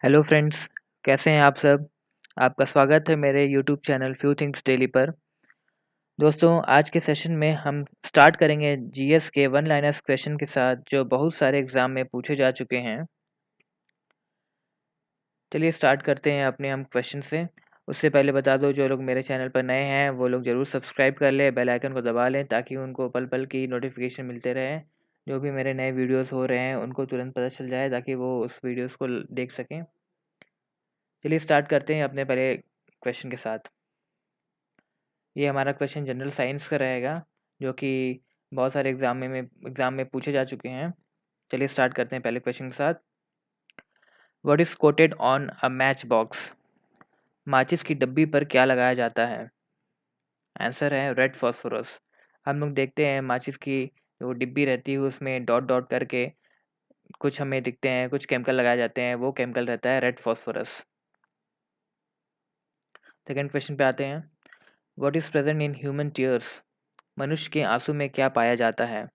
Hello friends, कैसे हैं आप सब? आपका स्वागत है मेरे YouTube channel few things daily पर। दोस्तों, आज के सेशन में हम स्टार्ट करेंगे जीएस के वन लाइनर्स क्वेश्चन के साथ जो बहुत सारे एग्ज़ाम में पूछे जा चुके हैं। चलिए स्टार्ट करते हैं अपने हम क्वेश्चन से। उससे पहले बता दो, जो लोग मेरे चैनल पर नए हैं वो लोग ज़रूर सब्सक्राइब कर लें, बेल आइकन को दबा लें ताकि उनको पल पल की नोटिफिकेशन मिलते रहे। जो भी मेरे नए वीडियोस हो रहे हैं उनको तुरंत पता चल जाए ताकि वो उस वीडियोस को देख सकें। चलिए स्टार्ट करते हैं अपने पहले क्वेश्चन के साथ। ये हमारा क्वेश्चन जनरल साइंस का रहेगा, जो कि बहुत सारे एग्ज़ाम में पूछे जा चुके हैं। चलिए स्टार्ट करते हैं पहले क्वेश्चन के साथ। What is coated on a match box? माचिस की डब्बी पर क्या लगाया जाता है? आंसर है रेड फॉस्फोरस। हम लोग देखते हैं माचिस की जो डिब्बी रहती है उसमें डॉट डॉट करके कुछ हमें दिखते हैं, कुछ केमिकल लगाए जाते हैं, वो केमिकल रहता है रेड फॉस्फोरस। सेकेंड क्वेश्चन पे आते हैं। What is present in human tears? मनुष्य के आंसू में क्या पाया जाता है?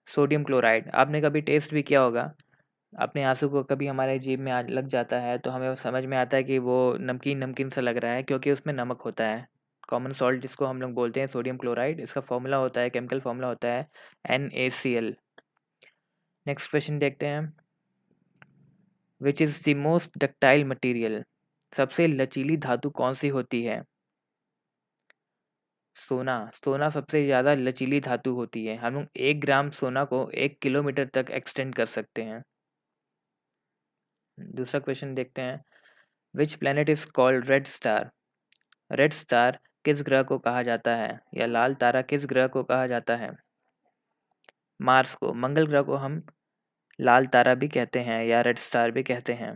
Sodium chloride. आपने कभी टेस्ट भी किया होगा, अपने आंसू को कभी हमारे जीभ में लग जाता है तो हमें समझ में आता है कि वो नमकीन नमकीन सा लग रहा है, क्योंकि उसमें नमक होता है। कॉमन सॉल्ट जिसको हम लोग बोलते हैं सोडियम क्लोराइड, इसका फॉर्मूला होता है, केमिकल फॉर्मूला होता है NaCl। नेक्स्ट क्वेश्चन देखते हैं। Which is the most ductile material? सबसे लचीली धातु कौन सी होती है? सोना। सोना सबसे ज़्यादा लचीली धातु होती है। हम लोग 1 ग्राम सोना को 1 किलोमीटर तक एक्सटेंड कर सकते हैं। दूसरा क्वेश्चन देखते हैं। Which planet is called red star? Red star किस ग्रह को कहा जाता है, या लाल तारा किस ग्रह को कहा जाता है? मार्स को। मंगल ग्रह को हम लाल तारा भी कहते हैं या रेड स्टार भी कहते हैं।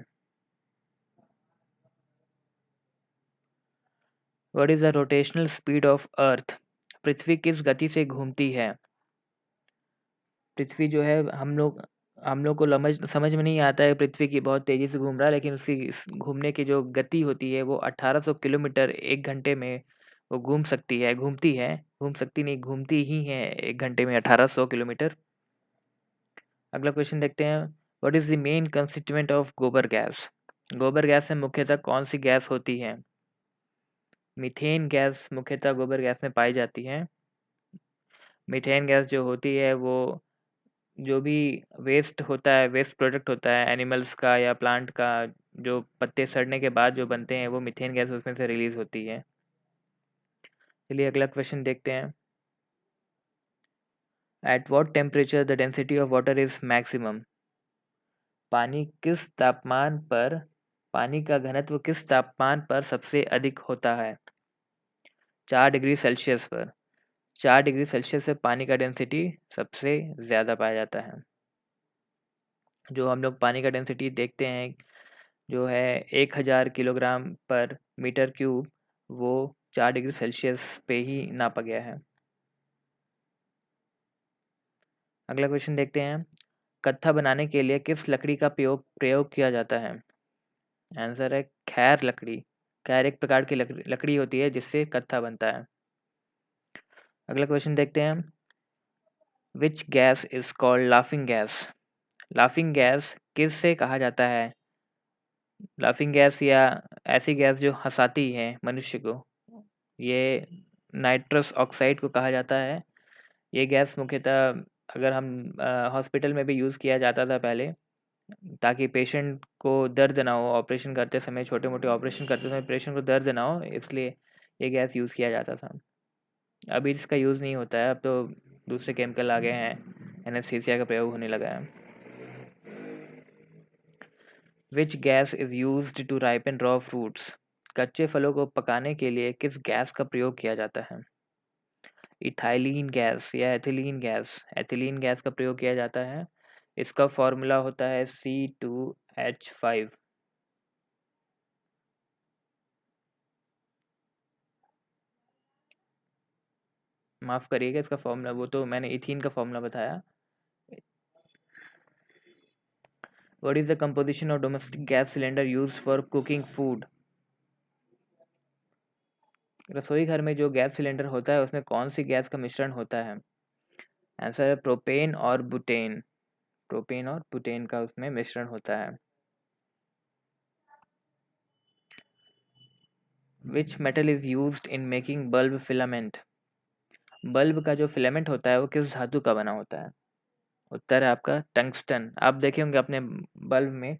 What is the rotational speed of earth? पृथ्वी किस गति से घूमती है? पृथ्वी जो है, हम लोग को समझ में नहीं आता है पृथ्वी की बहुत तेज़ी से घूम रहा है, लेकिन उसकी घूमने की जो गति होती है वो 1800 किलोमीटर 1 घंटे में वो घूम सकती नहीं, घूमती ही है 1 घंटे में 1800 किलोमीटर। अगला क्वेश्चन देखते हैं। What is the main constituent of गोबर गैस? गोबर गैस में मुख्यतः कौन सी गैस होती है? मीथेन गैस मुख्यतः गोबर गैस में पाई जाती है। मीथेन गैस जो होती है वो जो भी वेस्ट होता है, वेस्ट प्रोडक्ट होता है एनिमल्स का या प्लांट का, जो पत्ते सड़ने के बाद जो बनते हैं वो मीथेन गैस उसमें से रिलीज होती है। चलिए अगला क्वेश्चन देखते हैं। At what temperature the density of water is maximum? पानी किस तापमान पर पानी का घनत्व किस तापमान पर सबसे अधिक होता है? 4 डिग्री सेल्सियस पर। 4 डिग्री सेल्सियस से पानी का डेंसिटी सबसे ज़्यादा पाया जाता है। जो हम लोग पानी का डेंसिटी देखते हैं जो है 1000 किलोग्राम पर मीटर क्यूब, वो 4 डिग्री सेल्सियस पे ही नापा गया है। अगला क्वेश्चन देखते हैं। कत्था बनाने के लिए किस लकड़ी का प्रयोग प्रयोग किया जाता है? आंसर है खैर लकड़ी। खैर एक प्रकार की लकड़ी होती है जिससे कत्था बनता है। अगला क्वेश्चन देखते हैं। विच gas is called laughing gas? Laughing gas किस से कहा जाता है? लाफिंग गैस या ऐसी गैस जो हंसाती है मनुष्य को, ये नाइट्रस ऑक्साइड को कहा जाता है। ये गैस मुख्यतः अगर हम हॉस्पिटल में भी यूज़ किया जाता था पहले, ताकि पेशेंट को दर्द ना हो, ऑपरेशन करते समय, छोटे मोटे ऑपरेशन करते समय पेशेंट को दर्द ना हो, इसलिए ये गैस यूज़ किया जाता था। अभी इसका यूज़ नहीं होता है, अब तो दूसरे केमिकल आ गए हैं, एनेस्थीसिया का प्रयोग होने लगा है। Which gas is used to ripen raw fruits? कच्चे फलों को पकाने के लिए किस गैस का प्रयोग किया जाता है? इथाइलीन गैस या एथिलीन गैस। एथिलीन गैस का प्रयोग किया जाता है। इसका फॉर्मूला होता है C2H5। माफ़ करिएगा, इसका फॉर्मूला वो तो मैंने इथीन का फॉर्मूला बताया। What is the composition of domestic gas cylinder used for cooking food? रसोई घर में जो गैस सिलेंडर होता है उसमें कौन सी गैस का मिश्रण होता है? आंसर है प्रोपेन और बुटेन। प्रोपेन और बुटेन का उसमें मिश्रण होता है। Which metal is used in making bulb filament? Bulb का जो फिलामेंट होता है वो किस धातु का बना होता है? उत्तर है आपका टंगस्टन। आप देखे होंगे अपने बल्ब में,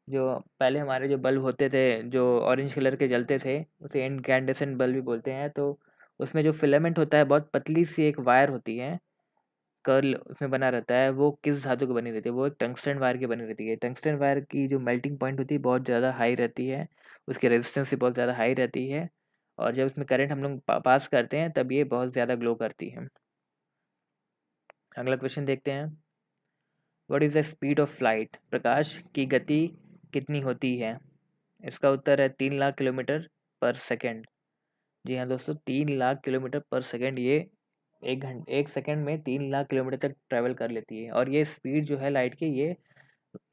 जो पहले हमारे जो बल्ब होते थे जो ऑरेंज कलर के जलते थे, उसे इनकैंडेसेंट बल्ब भी बोलते हैं। तो उसमें जो फिलामेंट होता है बहुत पतली सी एक वायर होती है, कर्ल उसमें बना रहता है, वो किस धातु की बनी रहती है? वो एक टंगस्टन वायर की बनी रहती है। टंगस्टन वायर की जो मेल्टिंग पॉइंट होती है बहुत ज़्यादा हाई रहती है, उसकी रेजिस्टेंस भी बहुत ज़्यादा हाई रहती है, और जब उसमें करंट हम लोग पास करते हैं तब ये बहुत ज़्यादा ग्लो करती है। अगला क्वेश्चन देखते हैं। What is the speed of light? प्रकाश की गति कितनी होती है? इसका उत्तर है 3 लाख किलोमीटर पर सेकेंड। जी हाँ दोस्तों, 3 लाख किलोमीटर पर सेकेंड। ये 1 सेकेंड में 3 लाख किलोमीटर तक ट्रैवल कर लेती है। और ये स्पीड जो है लाइट की, ये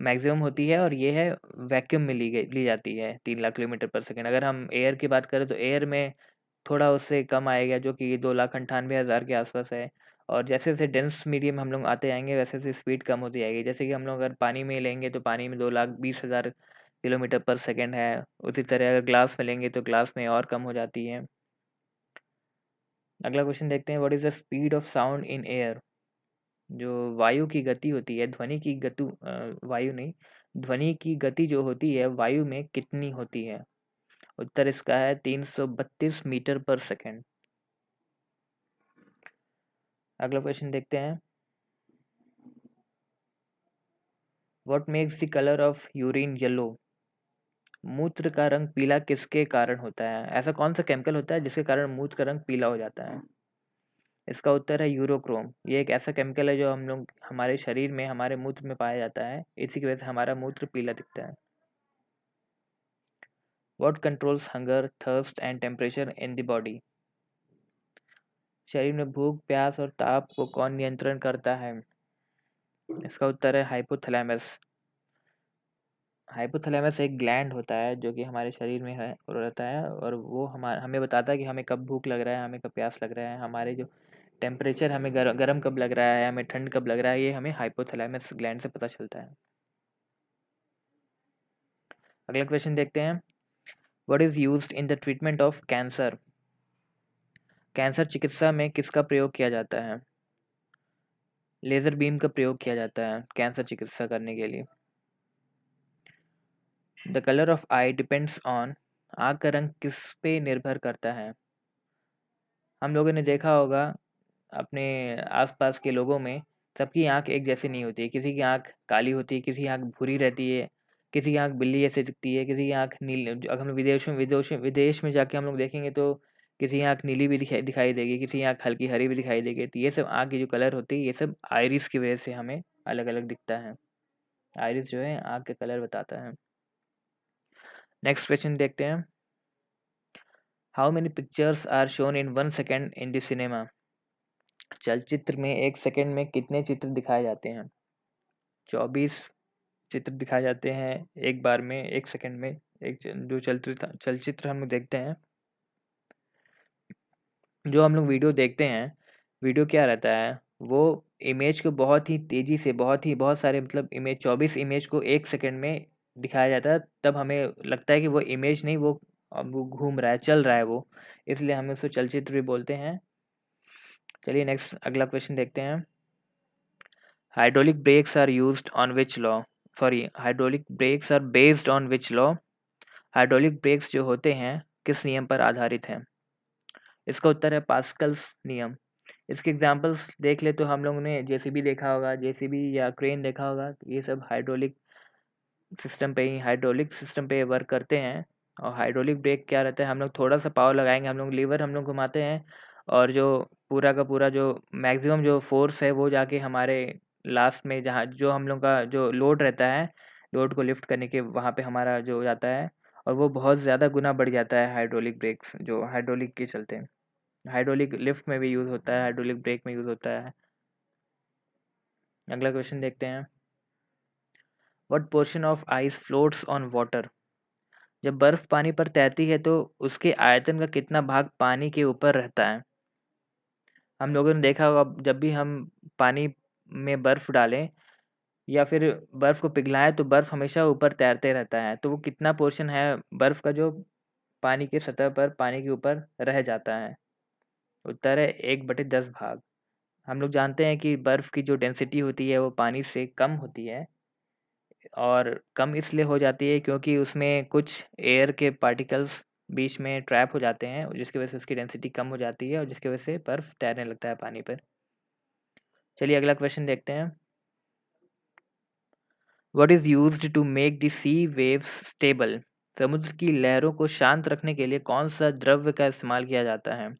मैक्सिमम होती है, और ये है वैक्यूम में ली जाती है 3 लाख किलोमीटर पर सेकेंड। अगर हम एयर की बात करें तो एयर में थोड़ा उससे कम आएगा, जो कि 2,98,000 के आसपास है। और जैसे जैसे डेंस मीडियम हम लोग आते जाएंगे वैसे वैसे स्पीड कम होती जाएगी। जैसे कि हम लोग अगर पानी में लेंगे तो पानी में 2,20,000 किलोमीटर पर सेकेंड है। उसी तरह अगर ग्लास में लेंगे तो ग्लास में और कम हो जाती है। अगला क्वेश्चन देखते हैं। What is the speed of sound in air? जो वायु की गति होती है, ध्वनि की गति, वायु नहीं, ध्वनि की गति जो होती है वायु में कितनी होती है? उत्तर इसका है 332 मीटर पर सेकेंड। अगला क्वेश्चन देखते हैं। What makes the colour of urine yellow? मूत्र का रंग पीला किसके कारण होता है? ऐसा कौन सा केमिकल होता है जिसके कारण मूत्र का रंग पीला हो जाता है? इसका उत्तर है यूरोक्रोम। ये एक ऐसा केमिकल है जो हम लोग हमारे शरीर में, हमारे मूत्र में पाया जाता है, इसी की वजह से हमारा मूत्र पीला दिखता है। What controls hunger, thirst and temperature in the body? शरीर में भूख, प्यास और ताप को कौन नियंत्रण करता है? इसका उत्तर है हाइपोथैलेमस। हाइपोथैलेमस एक ग्लैंड होता है जो कि हमारे शरीर में है और रहता है, और वो हमें बताता है कि हमें कब भूख लग रहा है, हमें कब प्यास लग रहा है, हमारे जो टेम्परेचर, हमें गर्म कब लग रहा है, हमें ठंड कब लग रहा है, ये हमें हाइपोथैलेमस ग्लैंड से पता चलता है। अगला क्वेश्चन देखते हैं। What is used in the treatment of cancer? Cancer चिकित्सा में किसका प्रयोग किया जाता है? लेज़र बीम का प्रयोग किया जाता है कैंसर चिकित्सा करने के लिए। The colour of I depends on, आँख का रंग किस पे निर्भर करता है? हम लोगों ने देखा होगा अपने आसपास के लोगों में, सबकी आँख एक जैसी नहीं होती है। किसी की आँख काली होती है, किसी की आँख भूरी रहती है, किसी की आँख बिल्ली जैसी दिखती है, किसी की आँख नीली। अगर हम विदेश में जाके हम लोग देखेंगे तो किसी की आँख नीली भी दिखाई दिखाई देगी, किसी की आँख हल्की हरी भी दिखाई देगी। तो ये सब आँख की जो कलर होती है, ये सब आइरिस की वजह से हमें अलग अलग दिखता है। आइरिस जो है आँख का कलर बताता है। नेक्स्ट क्वेश्चन देखते हैं। How many pictures are shown in 1 second in the cinema? चलचित्र में 1 सेकेंड में कितने चित्र दिखाए जाते हैं? 24 चित्र दिखाए जाते हैं एक बार में, 1 सेकेंड में। जो चलचित्र हम लोग देखते हैं, जो हम लोग वीडियो देखते हैं, वीडियो क्या रहता है, वो इमेज को बहुत ही तेज़ी से, बहुत सारे मतलब इमेज, 24 इमेज को 1 सेकेंड में दिखाया जाता है। तब हमें लगता है कि वो इमेज नहीं, वो अब वो घूम रहा है, चल रहा है वो, इसलिए हम उसको चलचित्र भी बोलते हैं। चलिए नेक्स्ट अगला क्वेश्चन देखते हैं। Hydraulic brakes are used on which law? Hydraulic brakes are based on which law? Hydraulic brakes जो होते हैं किस नियम पर आधारित हैं? इसका उत्तर है पास्कल्स नियम। इसके एग्जांपल्स देख ले तो हम लोगों ने जेसीबी देखा होगा, जेसीबी या क्रेन देखा होगा, तो ये सब हाइड्रोलिक सिस्टम पे वर्क करते हैं। और हाइड्रोलिक ब्रेक क्या रहता है, हम लोग थोड़ा सा पावर लगाएंगे, हम लोग लीवर हम लोग घुमाते हैं, और जो पूरा का पूरा जो मैक्सिमम जो फोर्स है वो जाके हमारे लास्ट में, जहाँ जो हम लोग का जो लोड रहता है, लोड को लिफ्ट करने के वहाँ पे हमारा जो हो जाता है, और वो बहुत ज़्यादा गुना बढ़ जाता है हाइड्रोलिक ब्रेक्स जो हाइड्रोलिक के चलते हैं। हाइड्रोलिक लिफ्ट में भी यूज़ होता है, हाइड्रोलिक ब्रेक में यूज़ होता है। अगला क्वेश्चन देखते हैं। What portion of ice floats on water? जब बर्फ पानी पर तैरती है तो उसके आयतन का कितना भाग पानी के ऊपर रहता है? हम लोगों ने देखा होगा जब भी हम पानी में बर्फ डालें या फिर बर्फ को पिघलाएं तो बर्फ हमेशा ऊपर तैरते रहता है। तो वो कितना पोर्शन है बर्फ का जो पानी की सतह पर पानी के ऊपर रह जाता है? उत्तर है 1/10 भाग। हम लोग जानते हैं कि बर्फ़ की जो डेंसिटी होती है वो पानी से कम होती है, और कम इसलिए हो जाती है क्योंकि उसमें कुछ एयर के पार्टिकल्स बीच में ट्रैप हो जाते हैं, जिसकी वजह से उसकी डेंसिटी कम हो जाती है और जिसकी वजह से बर्फ़ तैरने लगता है पानी पर। चलिए अगला क्वेश्चन देखते हैं। What is used to make the sea waves stable? समुद्र की लहरों को शांत रखने के लिए कौन सा द्रव्य का इस्तेमाल किया जाता है?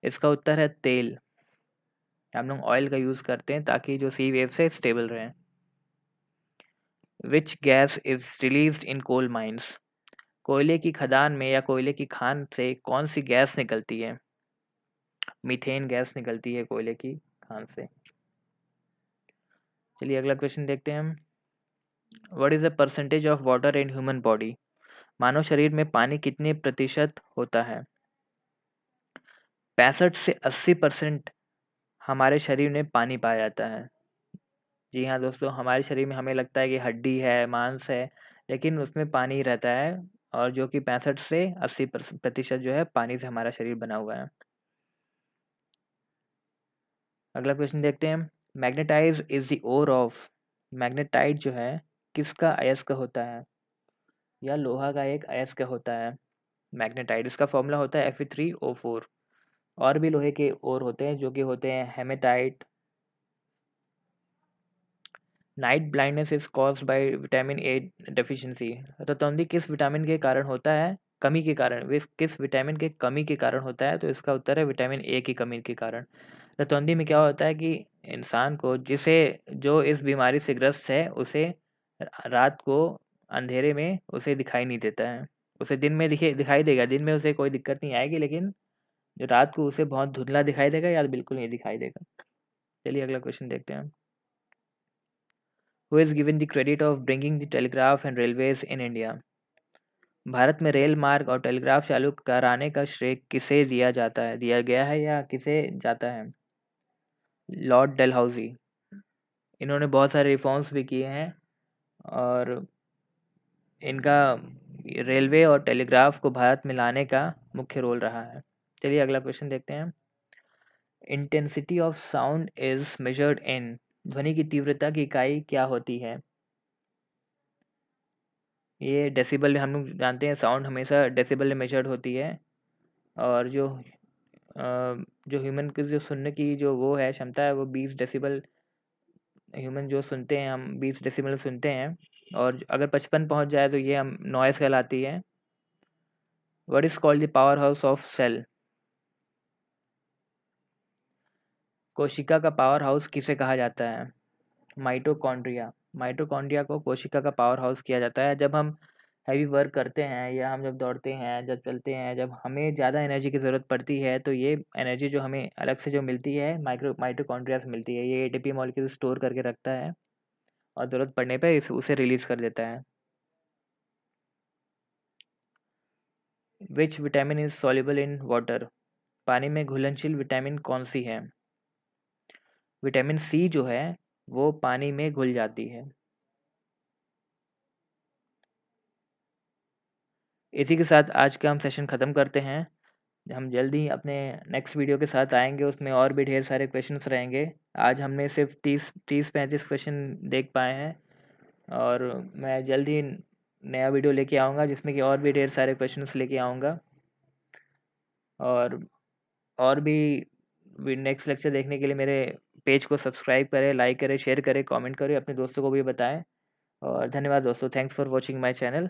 इसका उत्तर है तेल। हम लोग ऑयल का यूज़ करते हैं ताकि जो सी वेव्स है स्टेबल रहें। Which gas is released in coal mines? कोयले की खदान में या कोयले की खान से कौन सी गैस निकलती है? मीथेन गैस निकलती है कोयले की खान से। चलिए अगला क्वेश्चन देखते हैं हम। What is the percentage of water in human body? मानव शरीर में पानी कितने प्रतिशत होता है? 65 से 80% हमारे शरीर में पानी पाया जाता है। जी हाँ दोस्तों, हमारे शरीर में हमें लगता है कि हड्डी है, मांस है, लेकिन उसमें पानी रहता है, और जो कि 65 से 80% जो है पानी से हमारा शरीर बना हुआ है। अगला क्वेश्चन देखते हैं। Magnetize is the ore of? Magnetite जो है किसका अयस्क होता है, या लोहा का एक अयस्क होता है मैग्नेटाइट? इसका फॉर्मूला होता है Fe3O4। और भी लोहे के ओर होते हैं जो कि होते हैं haematite. Night blindness is caused by vitamin A deficiency. रतौंधी किस विटामिन के कारण होता है, कमी के कारण? वे किस विटामिन के कमी के कारण होता है? तो इसका उत्तर है विटामिन ए की कमी के कारण। रतौंधी में क्या होता है कि इंसान को जो इस बीमारी से ग्रस्त है उसे रात को अंधेरे में उसे दिखाई नहीं देता है। उसे दिन में दिखाई देगा, दिन में उसे कोई दिक्कत नहीं आएगी, लेकिन जो रात को उसे बहुत धुंधला दिखाई देगा या बिल्कुल नहीं दिखाई देगा। चलिए अगला क्वेश्चन देखते हैं। Who is given the credit of bringing the telegraph and railways in India? Bharat में रेल मार्ग और टेलीग्राफ चालू कराने का श्रेय किसे दिया गया है या किसे जाता है? लॉर्ड डलहौजी। इन्होंने बहुत सारे रिफॉर्म्स भी किए हैं, और इनका रेलवे और टेलीग्राफ को भारत में लाने का मुख्य रोल रहा है। चलिए अगला क्वेश्चन देखते हैं। Intensity of sound is measured in? ध्वनि की तीव्रता की इकाई क्या होती है? ये डेसिबल में हम लोग जानते हैं, साउंड हमेशा डेसिबल में मेजर्ड होती है, और जो ह्यूमन की जो सुनने की जो वो है क्षमता है वो 20 डेसिबल। ह्यूमन जो सुनते हैं हम 20 डेसिबल सुनते हैं, और अगर 55 पहुंच जाए तो ये हम नॉइस कहलाती है। What is called the power house of cell? कोशिका का पावर हाउस किसे कहा जाता है? माइटोकॉन्ड्रिया। माइटोकॉन्ड्रिया को कोशिका का पावर हाउस किया जाता है। जब हम हैवी वर्क करते हैं, या हम जब दौड़ते हैं, जब चलते हैं, जब हमें ज़्यादा एनर्जी की ज़रूरत पड़ती है, तो ये एनर्जी जो हमें अलग से जो मिलती है माइटोकॉन्ड्रिया से मिलती है। ये एटीपी मॉलिक्यूल स्टोर करके रखता है और ज़रूरत पड़ने पे उसे रिलीज़ कर देता है। Which vitamin is soluble in water? पानी में घुलनशील विटामिन कौन सी है? विटामिन सी जो है वो पानी में घुल जाती है। इसी के साथ आज का हम सेशन ख़त्म करते हैं। हम जल्दी अपने नेक्स्ट वीडियो के साथ आएंगे, उसमें और भी ढेर सारे क्वेश्चंस रहेंगे। आज हमने सिर्फ 30-35 क्वेश्चन देख पाए हैं, और मैं जल्दी नया वीडियो लेके आऊँगा जिसमें कि और भी ढेर सारे क्वेश्चंस लेके आऊँगा। और भी नेक्स्ट लेक्चर देखने के लिए मेरे पेज को सब्सक्राइब करें, लाइक करें, शेयर करें, कमेंट करें, अपने दोस्तों को भी बताएं। और धन्यवाद दोस्तों, thanks for watching my channel.